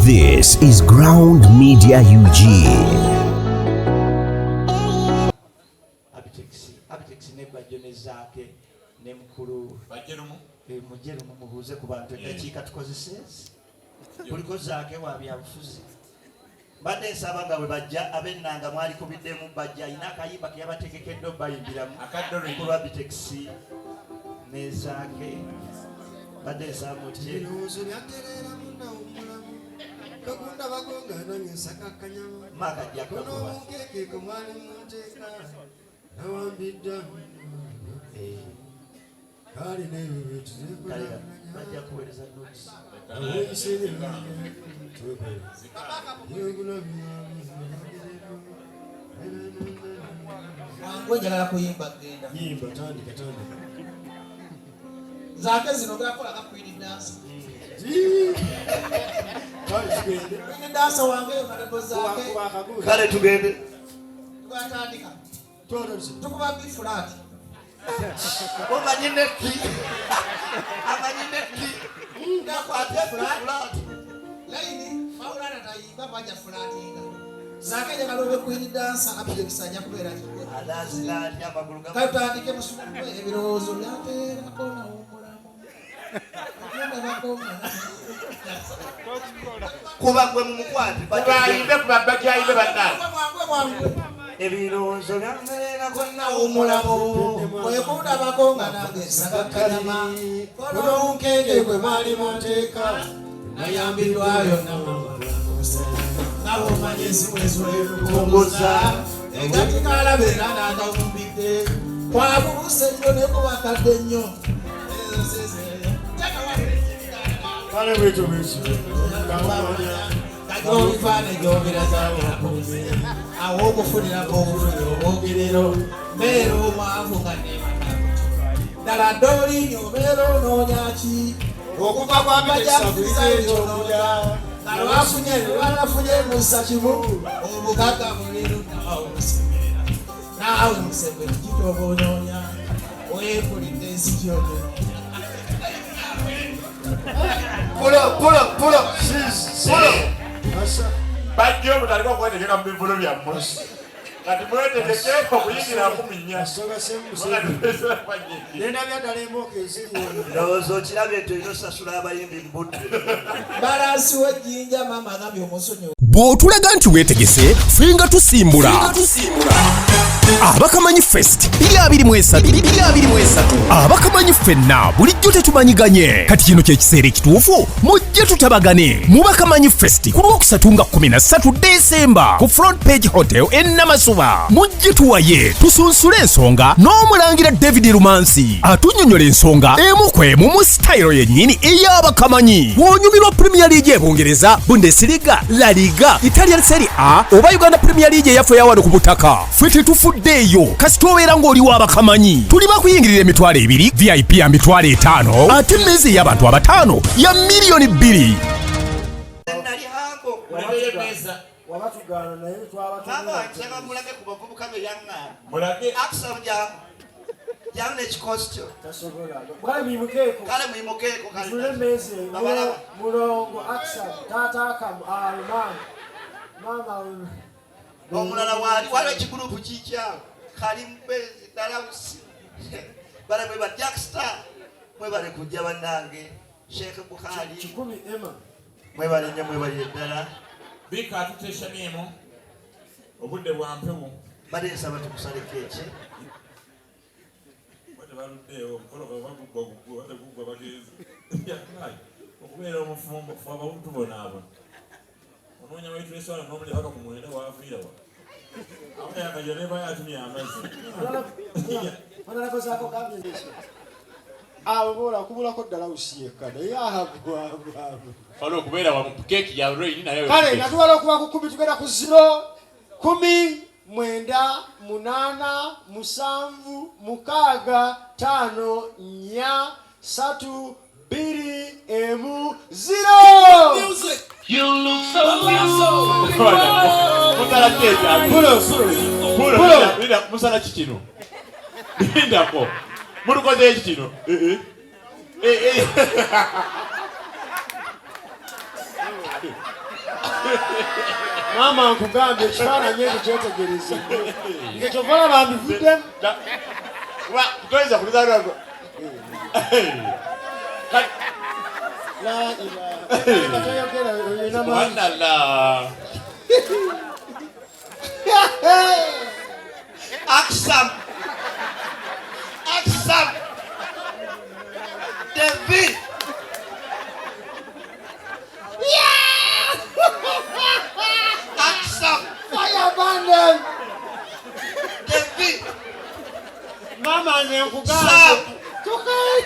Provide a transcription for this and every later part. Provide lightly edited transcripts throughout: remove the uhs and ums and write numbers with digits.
This is Ground Media UG. Abagyekose ne bajjone zaake ne mukulu mujerumu mubuuze ku bantu eddakiika tukozese kuliko zaake wa byabufuzi mbadde nsaba nga bwe bajja ab'ennanga mwali kubiddemu bajja ayina akayimba ke yabategekedde bayimbiramu mukulu Abagyekose ne zaake mbadde nsaba mutye Kakunda bagonga nange nsaka kanyama maka jakoba keke kumali munteka nawambidda kali newe wetu bajja kuweereza notes njagala kuyimba genda yimba tandika zaake zino gakola gakwiri dansa dansa wange marebo zaake kale tugende twatandika tukuba bifulati amanyine ki ngakwate fulati laini maulana tayimba bajja fulatinga zaake njagala obe kwiri dansa Abagyekose ajja kubeera alazilati amagulu katandike musumwe ebirowoozo byateerako nawomulamu kuba gwe mumukwate bayimbe ku babagyayimbe bannange ebirowoozo byammererako nawomulamu bwekundabako nga nange nsagakkalama olw'omunkenge gwe maali munteeka nayambiddwayo nawe omanye ensimu ezolekukongoza egatikalabeera nagawumbidde kwabuluse nnyo nekubakadde nnyo kale bwetu bwetu kajobifaane gyobirazawokuze awo okufunirako obulumi obwogerero mbeera omwavu nga ddala ddooli obeera onoonyaki okuva kwabajafuzayonoonya nga lwafunye musa kimu obugagga muliru nawawumusemera naawe musebe kitoba onoonya weekulidde ensi gyogeno pulo bajja obutaliko okwetegeka mu bivulo byammwe kati mwetegeke okuyingira kuminya nenda byaddala emboka eziriyo ndowooza okirabye nti olina osasula abayimbi mbudde balansi w'ejjinja maama agambye omusonyi Bw'otulaga nti weetegese fenga tusimbula Abakamanyi Fest 2023 Abakamanyi ffenna bulijjo tetumanyiganye kati kino ky'ekiseera ekituufu mujje tutabagane mu Bakamanyi Fest ku Lwokusatu nga 13 Desemba ku Front Page Hotel e Namasuba mujje tuwaye tusunsule ensonga n'omulangira David Rumansi atunnyonnyola ensonga emu ku emu mu sitayiro yennyini ey'Abakamanyi bw'onyumirwa Premier League y'Ebungereza Bundesliga La Liga Italian Serie A oba Uganda Premier League eyaffe eyawano ku butaka ffe tetufuddeeyo kasita obeera ng'oli w'Abakamanyi tuli bakuyingirira emitwalo 2 VIP ya mitwalo 5 ate emmeezi ey'abantu abataano ya miliyoni 2 wabatugana naye twabatugaa mulage ku bavubuka be yaŋŋaana aksa jamu n'ekikosi kyo bwali mwimukeeko kale mwimukeeko tule meezi mulongo aksa taataakamu alumani mama omulala waliwo ekigurupu kikyawo kalimbezi dalausi bale mwe ba Jackstar mwebale kujja bannange Sheikh Bukhari 10 ema mwebale nnyo mwebale ddala bika atuteshaniemu obudde bwa mpewo bade nsaba tukusale keeki okubeera omufumbo fe abawuntu bonaabo onoonya wetulesoala n'omulebaka ku mwenda waafiirawa awo yakaja neba yatumya amazzi onalakozaako gambye abo bola kubulako ddala usiyeka naye agwagwago fana okubeera wa keeki ya rain naye kale natuwala okuba ku 10 tugenda ku 0 10 9 8 7 6 5 4 3 2 1 0 You look so beautiful. Musala keeki pulo musala kikino lindako mulukoze ekino Mama nkugambye ekifaananyi ekyo kyetegereze. Ekyo vala bambivuddemu. Toyinza kulizaalira gwe. La ilaha. Toyogera oyina maanyi. Subhanallah. Aksam. David. Aksam. Fire burn them. David. Mama nze nkugambye. Tukai.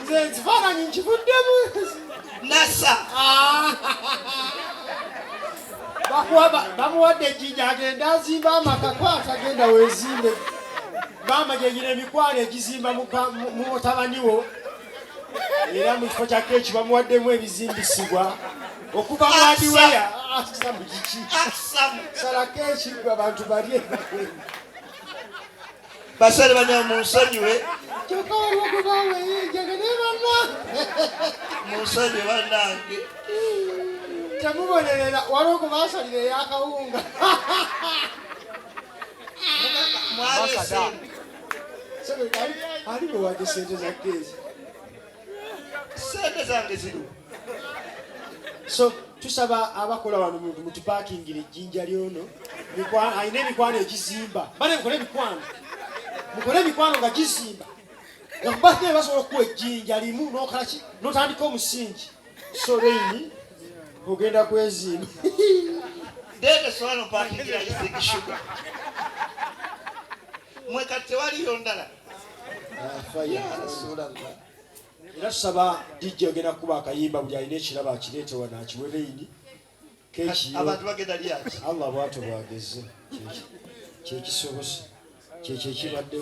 Nze ekifaananyi nkivuddemu. Nasa. Bamuwadde Jinja agenda azimba amaka kwata agenda weezimbe. Mama gyegina emikwano egizimba mu mutabani wo. Era mu kifo kya keeki bamuwaddemu ebizimbisibwa. Okuva mu adiweya. Asamu kiki. Sala keeki gwe abantu balye. Basale banya mu nsonyiwe. Kyokka waliwo gwe baaweyinjaga naye banna. Mu nsonyiwe bannange. Temubonerera waliwo gwe baasalira ey'akawunga. Ali bwewadde sente za keeki. Sente zange ziriwo. So tusaba abakola wano mutupakingire ejjinja lyono. Alina emikwano egizimba. Bane mukole emikwano nga gizimba. Nakubadde basobola okuwa ejjinja limu n'okalaki n'otandika omusingi. So Raini ogenda kwezimba. Dede swano pakingira yisiki sugar. Mweka tewaliyo ndala. Era tusaba DJ ogenda kuba akayimba buli alina ekirabo akireete wano akiwe Raini. Keeki abantu bagenda lyaki. Allah bw'atyo bwageze. Kyekisobose. Kyekyo ekibadde.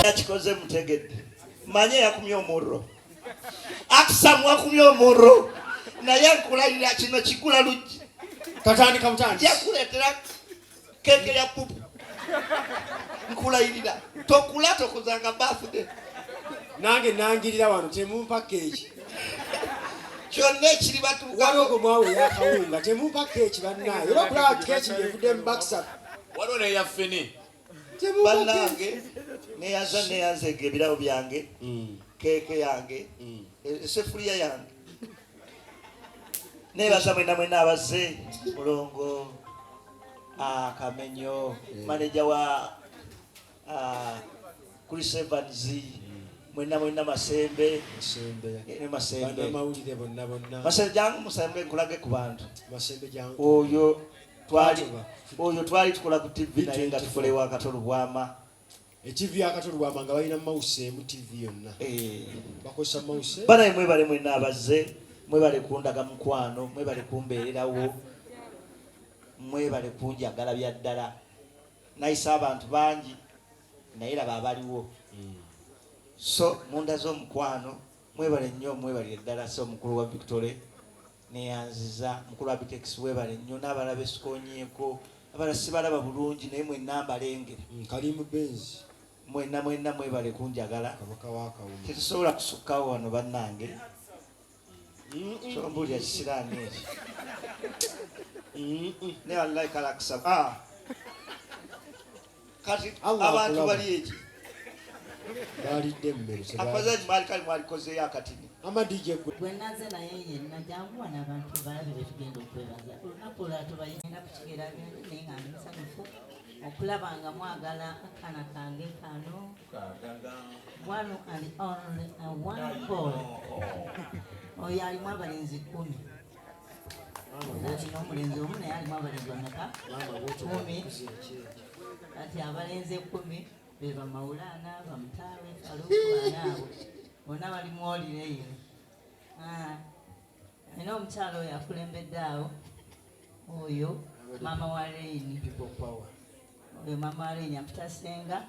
Yakikoze mutegedde. Manye yakumye omurro. Aksamu wakumye omurro. Naye nkulayira kino kigula luggi. Katandika mutandisi. Yakuleetera keke ya pupu. Nkulayirira. Tokula tokuzanga birthday. Nange nangirira wano temumpa keeki. Kyonna ekiri batuuka. Waliwo gwe mwawe yakawunga temumpa keeki bannaayo. Era okulaba keeki ng'evudde mu bakisa. Waliwo neyaffene. Bannange neyanze ebirabo byange. Keeke yange. Esefuriya yange. Nebaza mwena abazze mulongo Kamenyo manager wa Chris Evans mwena Masembe Bana mawulire bonna. Masembe jangu musembe nkulage ku bantu. Masembe jangu. Oyo twali tukola ku TV naye nga tukolewa akatolo bwama. TV akatolo bwama nga balina mouse mu TV yonna. Bakosa mouse. Bana mwebale mwena abazze. Mwebale kundaga mukwano, mwebale kumbeererawo, mwebale kunjagala bya ddala. Nayisa abantu bangi naye laba abaliwo. So munda z'omukwano mwebale nnyo mwebale ddala. So mukulu wa Victoria neyanziza mukulu wa Bitex mwebale nnyo n'abalaba esikonyeeko abala sibalaba bulungi naye mwenna mbalengere. Kalimu Benz mwenna mwebale kunjagala. Kabaka wakawo. Tetusobola kusukkawo wano bannange. So mbuli ya kisirani eki. Ne wallahi kala kusaba. Kati abantu bali eki. Balidde mmere. Akoze mwali koze yakatini. Ama DJ Gwenaze naye yenna jangu wana abantu balabire tugenda okwebaza. Olunaku lwatubayinga ku kigeraaganya naye nga ndi musanyufu okulaba nga mwagala akana kange kano. One and only one boy. Oyo alimu abalenzi 10. Nati n'omulenzi omu naye alimu abalenzi bameka 10. Kati abalenzi 10 be bamawulana bamutaawe Faluku abo bonna bali muwolire eyo. Alina omukyalo oyo akulembedde awo oyo mama wa Raini. Oyo mama wa Raini Aputasenga.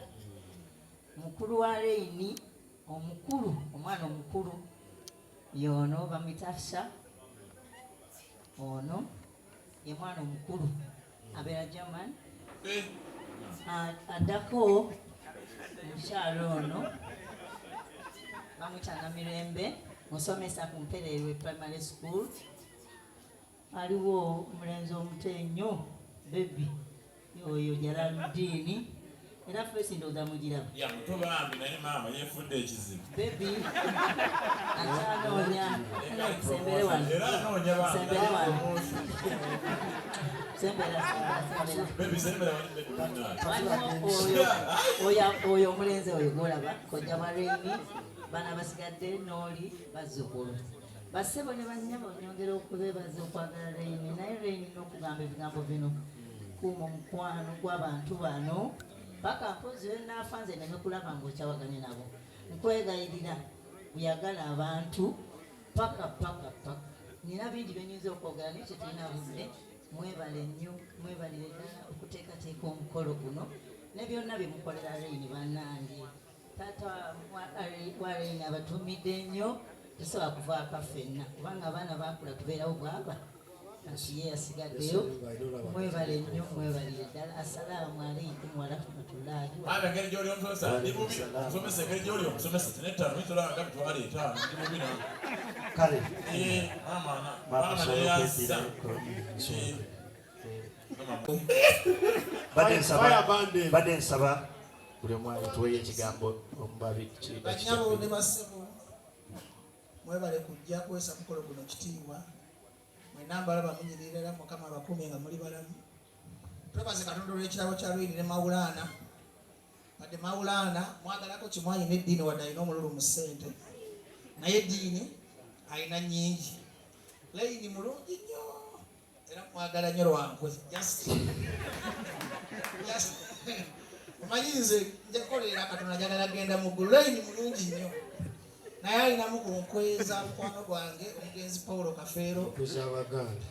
Mukulu wa Raini omukulu omwana omukulu yono bamwita ono ye mwana omukulu abeera German. Addako omukyalo ono bamwita Namirembe musomesa ku Mpererwe Primary School. aliwo omulenzi omutenyo bebi oyo Jalaluddin era fesi ndowooza mugiraba ya muto bambi naye maama yeefudde ekizibu bebi atanoonya sembere wano era anoonya sembere wano sembera bebi sembera wali bebi oyo omulenzi oyo golaba kojja Mareni bana basigadde n'oli bazzukulu basebo ne banyama onyongera okubebaza okwagala Reini naye Reini n'okugamba ebigambo bino kuuma omukwano gw'abantu bano paka mpozi we naafanze neme kulaba ng'okyawaganye nabo nkwegayirira buyagala abantu paka nina bingi byenyinza okwogera naye kyetulina budde mwebale nnyo mwebalire ddala okuteekateeka omukolo guno ne byonna bye mukolera Reini bannange taata wa Reini abatumidde nnyo tusobola kuvaako ffenna kubanga abaana baakula tubeerawo bwaba kati ye yasigaddeyo mwebale nnyo mwebalire ddala assalaamu aleikum warahmatullahi engeri gy'oli omusomesa ndi bubi omusomesa engeri gy'oli omusomesa tinettaano mitolanga bitwala etaano ndi bubi na kale maama neyasa badde nsaba buli omwana tuweyo ekigambo omubabi banyabo ne basebo mwebale kujja kwesa mukolo guno kitiibwa mwenambala bamunyirira era mukama abakuumye nga muli balamu twebaze katonda olw'ekirabo kya Lwini ne Mawulaana badde Mawulaana mwagalako kimwayina eddiini wadde alina omululu mu ssente naye eddiini alina nnyingi Lwini mulungi nnyo era mwagala nnyo lwankwe omanyi nze njakolera katonda njagala genda mu ggulu Lwini mulungi nnyo naye alinamu ku nkweza mukwano gwange omugenzi Paulo Kafeero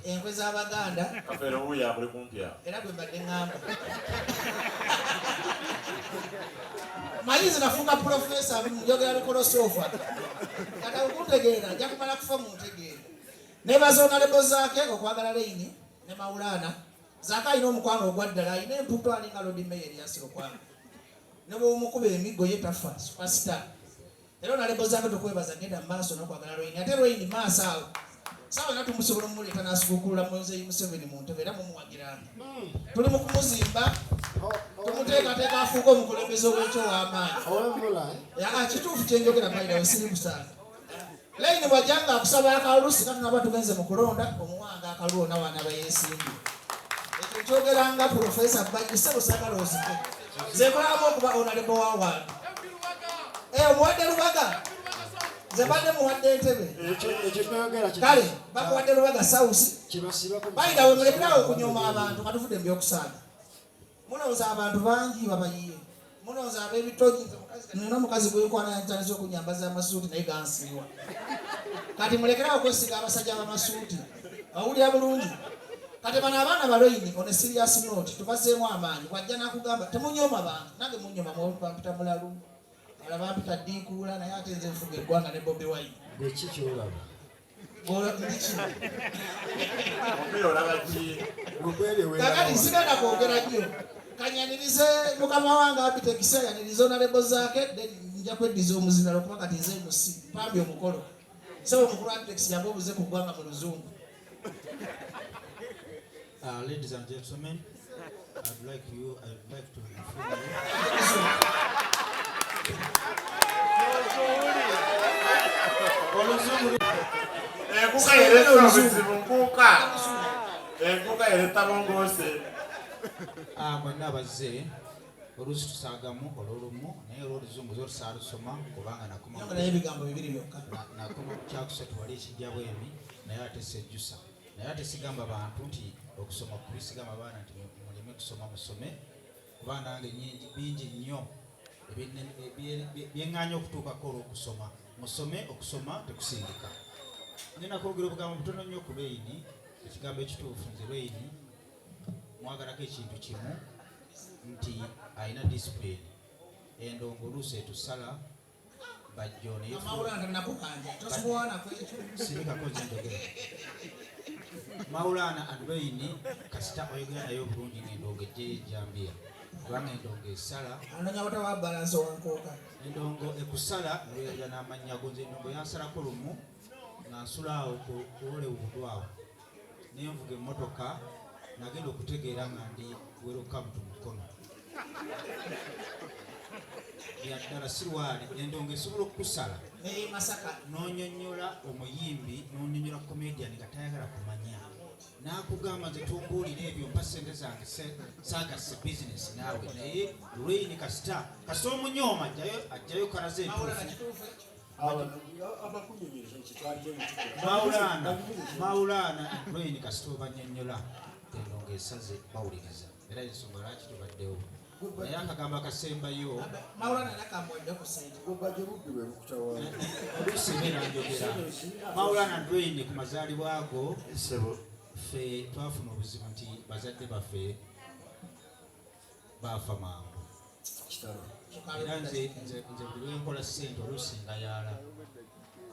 enkwe z'Abaganda Kafeero wuuyo abuli kumpya era bwe mbadde ŋŋamba mayinzi nafuuka pulofeesa njogera mikolosofa kata okuntegeera nja kumala kufa mu ntegeera nebaza onalebo zaake okwagala Lwini ne Mawulaana zaake alina omukwano ogwaddala alina emputo alinga Lodi Meya Erias Lukwago ne bw'omukuba emiggo ye tafa superstar era onalebo zaake tukwebaza genda maaso n'okwagala Lwini ate Lwini maaso awo sawa nga tumusobola omumuleeta n'asigukulula Muzeeyi Museveni mu ntebe era mumuwagiranga tuli mu kumuzimba tumuteekateeka afuuka omukulembeze ow'ekyo w'amaanyi kituufu kyenjogera mayirawe siri musaala Lwini bw'ajjanga akusaba akalusi katunaba tugenze mu kulonda omuwanga akalwona wana bayeesimbye ekyo kyogeranga Pulofeesa Bajjise busagala ozike nze nkolamu okuba onalebo wa wantu omuwadde Lubaga nze badde muwadde Entebbe kale bakuwadde Lubaga South bayita we mulekerawo okunyoma abantu katuvudde mu byokusaaga mulowooza abantu bangi babayiye mulowooza ab'ebitogi nina omukazi gwekwana yantandise okunyambaza amasuuti naye gansiiwa kati mulekerawo kwesiga abasajja b'amasuuti awulira bulungi kati bano abaana ba Lwini on a serious note tubazeemu amaanyi wajja nakugamba temunyoma bantu nange munyoma bampita mulalu bampita Ddiikuula naye ate nze nfuga eggwanga ne Bobi Wine kakati sigenda kwogera nnyo kanyanirize mukama wange apita ekisa yanirize onalebo zaake nja kweddiza omuzinalo kuba kati nze musi mpambye omukolo sebo omukulu Apex yamba obuze ku ggwanga mu luzungu. Ladies and gentlemen, I'd like to inform mwenna bazze oluusi tusaagamu olwolumu naye olwoluzungu zotusaalusoma kubanga nakomaebigambo bibiri byokka nakoma kyakusatu wali ekijja bwemi naye ate sejjusa naye ate sigamba bantu nti okusoma kuli sigamba abaana nti muleme kusoma musome kubanga nange bingi nnyo byeŋŋaanya okutuukako olw'okusoma musome okusoma tekusindika ngenda kwogera obugambo butono nnyo ku Lwini ekigambo ekituufu nze Lwini mwagalako ekintu kimu nti alina discipline endongo oluusi etusala bajjo neyesirikako nze njogera Mawulaana and Lwini kasita oyogera naye obulungi ng'endongo ejjejjambira kubanga endongo esala endongo ekusala noyogera n'amannya go nze endongo yansalako lumu nga nsula awo ku Hollywood awo nenvuga emmotoka nagenda okutegeera nga ndi welcome to Mukono yaddala sirwali endongo esobola okukusala nonyonyola omuyimbi nonyonyola comedian nga tayagala kumanya nakugamba nze tumbuulira ebyo mpa sente zange saagase bizinesi naawe naye lweyini kasita omunyooma ajjayo kalaze entuufu Maulana lweyini kasita obanyonyola endongo esaze bawuliriza era ensonga lwaki tubaddewo naye akagamba akasembayo oluusi beera njogera Maulana Dwayne ku mazaalibwa ago ffe twafuna obuzibu nti bazadde baffe baafa mangu era nze buli lwenkola ssente oluusi ngayaala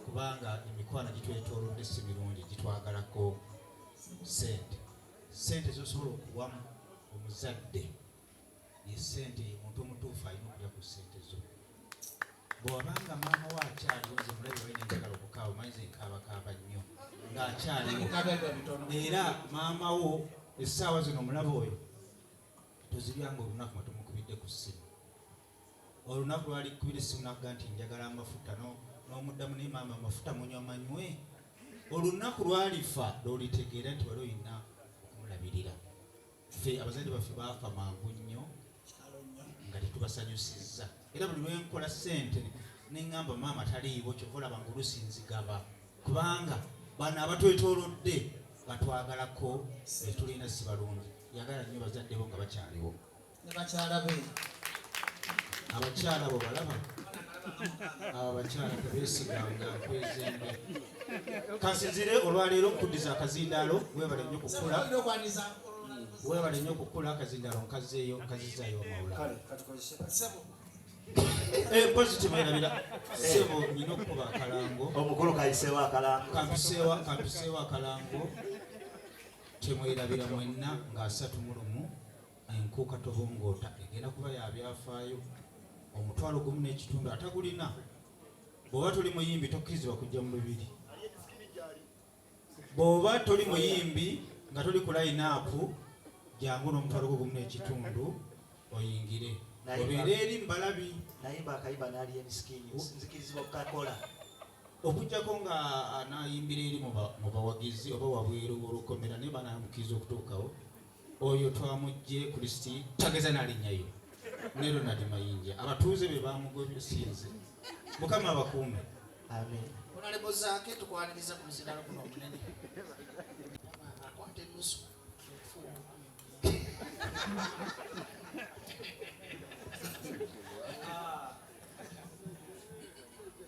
kubanga emikwano gitwetoolodde si mirungi gitwagalako ssente zosobola okuwamu omuzadde ye ssente omuntu omutuufu alina okulya ku ssente zo bw'obanga maama we akyaliwo nze mulabe walina enjagala okukaaba manyize nkaabakaaba nnyo ng'akyaliwo era maama wo essaawa zino omulaba oyo toziryanga olunaku nga tomukubidde ku ssimu olunaku lwali kubira essimu nakuga nti njagala amafuta n'omuddamu naye maama amafuta munywa manywe olunaku lwalifa lwolitegeera nti wali olina okumulabirira ffe abazadde baffe baafa mangu nnyo nga tetubasanyusizza era buli lwenkola ssente neŋŋamba maama taliiwo kyova olaba nga oluusi nzigaba kubanga bano abatwetoolodde batwagalako etulina si balungi yagala nnyo bazadde bo nga bakyaliwo abakyala bo balaba abo abakyala tebeesiganga nkwezembe kansinzire olwaleero okuddiza akazindaalo webale nnyo okukula akazindaalo nkazizaayo Maulana positive erabira sebo nina okukuba akalango omukulu kayiseewo akalango kampiseewo akalango temwerabira mwenna ng'asatu mulumu enkuuka tobongoota egenda kuba yabyafaayo omutwalo gumu n'ekitundu atagulina bw'oba toli muyimbi tokkirizibwa kujja mu lubiri bw'oba toli muyimbi nga toli ku line-up jangu n'omutwalo gumu n'ekitundu oyingire obeera eri mbalabi nayimba akayiba n'ali emisikini nzikirizibwa okukakola okujjako nga anayimbira eri mu bawagizi oba wabweru olukomera naye banamukiriza okutuukawo oyo twamugje Kristi tageza n'alinnyayo ne Ronald Mayinja abatuuze be bamugobye sinze Mukama abakuume amen onalebo zaake tukwaniriza ku muzindalo guno omunene akwate nusu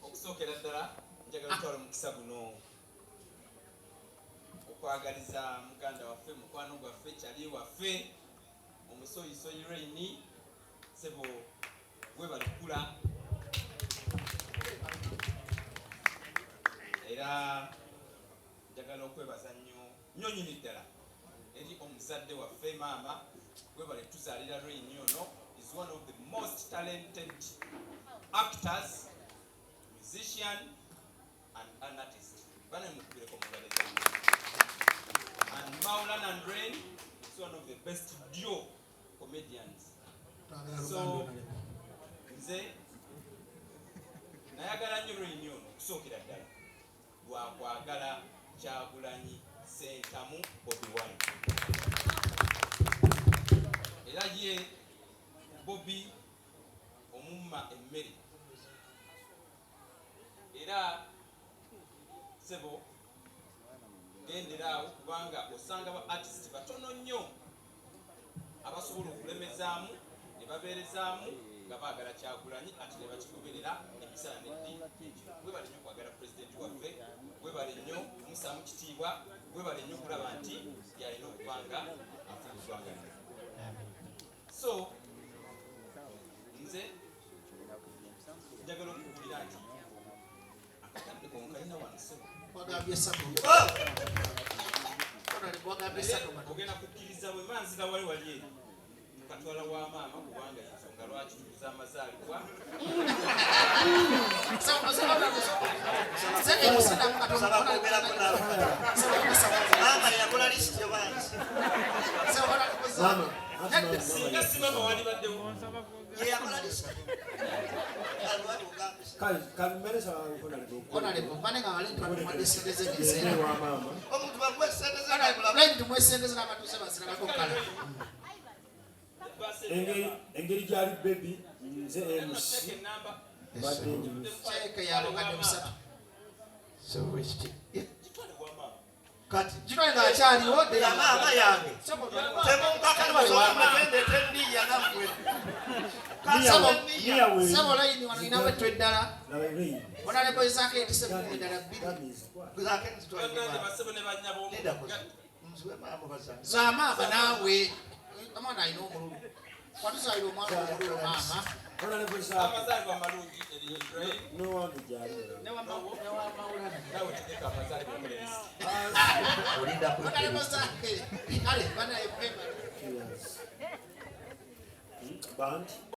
okusookera ddala njagala otwala omukisa guno okwagaliza muganda waffe mukwano gwaffe kyali waffe omusoyisoyi Raini sebo gwe balikula era njagala okwebaza nnyo nyini ddala eri omuzadde waffe maama gwe bali tuzaalira Raini ono is one of the most talented actors, musician and an artist. And Maulana and Rain is one of the best duo comedians. So, nze nayagala nnyo Rain ono okusookera ddala lwakwagala Kyagulanyi Ssentamu Bobi Wine. Era ye Bobi omumma emmere era sebo genderaawo kubanga osanga ba artist batono nnyo abasobola okulemezaamu ne babeerezaamu nga baagala Kyagulanyi ate ne bakigoberera emisana neddi gwe bali nnyo kwagala pulezidenti waffe gwe bali nnyo kumusaamu kitiibwa gwe bali nnyo okulaba nti yalina okubanga afuuzwanga so nze njagala okubuulira nti akatadde konkalina wansebo ogenda kukkiriza bwe manzira wali wali eri mukatwala wa maama kubanga ensonga lwaki tuuza amazaalibwa maama neyakola lisiti zaamu. Singa si mama walibaddewo. Yeyakola lisa. Omuntu bakuwa ssente tumwesengeze n'abatuuze basirabako kala. engeri gyali bebi nze MC badde Cheeke yalongadde musatu. kati Kitwale ng'akyaliwo dde ya maama yange temunkakaliwagende tendiya nammwe Sabo layini wano inawe twe ddala. nabairei Onale boy zake etise mu ddala bbiri. zake Bannange basebo ne bannya b'omu. Z'amaama naawe. Omwana alina omululu. Watuzaalira omwana omululu maama. Amazaalibwa amalungi eri Israel. nowange gyali Nawe tegeka amazaalibwa omulenzi. Onale boy zake. Kale banaye pemba. banti